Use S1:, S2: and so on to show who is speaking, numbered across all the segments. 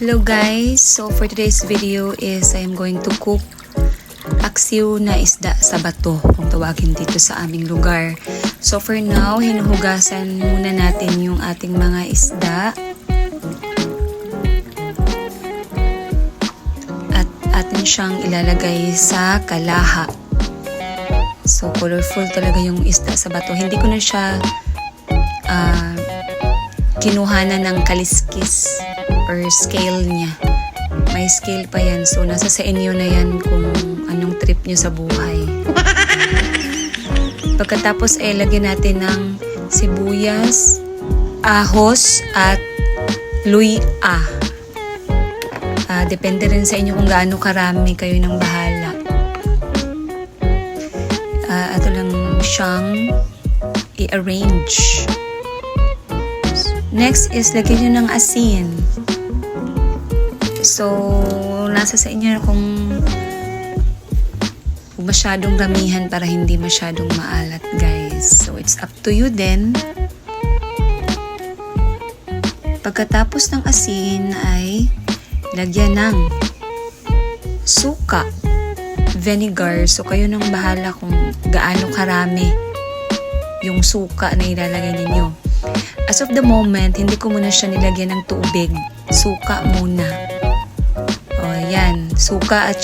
S1: Hello guys, so for today's video is I am going to cook paksiw na isda sa bato kung tawagin dito sa aming lugar. So for now, hinuhugasan muna natin yung ating mga isda at atin siyang ilalagay sa kalaha. So colorful talaga yung isda sa bato. Hindi ko na siya kinuhanan ng kaliskis or scale niya. May scale pa yan. So, nasa sa inyo na yan kung anong trip nyo sa buhay. Pagkatapos, lagyan natin ng sibuyas, ahos, at luya. Depende rin sa inyo kung gaano karami kayo ng bahala. Ito lang siyang i-arrange. Next is lagyan nyo ng asin. So, nasa sa inyo kung masyadong ramihan para hindi masyadong maalat, guys. So, it's up to you then. Pagkatapos ng asin ay lagyan ng suka, vinegar. So, kayo nang bahala kung gaano karami yung suka na ilalagay ninyo. As of the moment, hindi ko muna siya nilagyan ng tubig. Suka muna. O, yan. Suka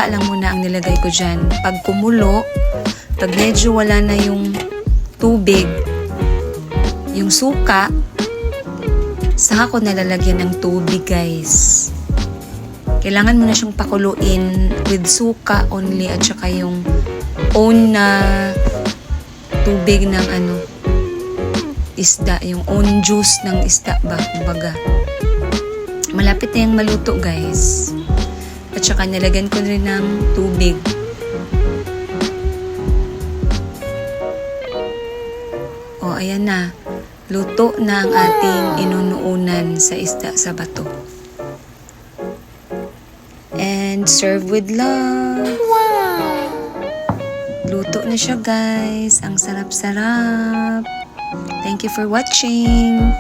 S1: lang muna ang nilagay ko dyan. Pag kumulo, pag medyo wala na yung tubig, yung suka, saka ko nalalagyan ng tubig, guys. Kailangan mo na siyang pakuluin with suka only at saka yung own na tubig ng isda, yung own juice ng isda ba, kumbaga. Malapit na yung maluto, guys. At saka nilagyan ko rin ng tubig. O, ayan na. Luto na ang ating inunuunan sa isda sa bato. And serve with love. Wow! Luto na siya, guys. Ang sarap-sarap. Thank you for watching.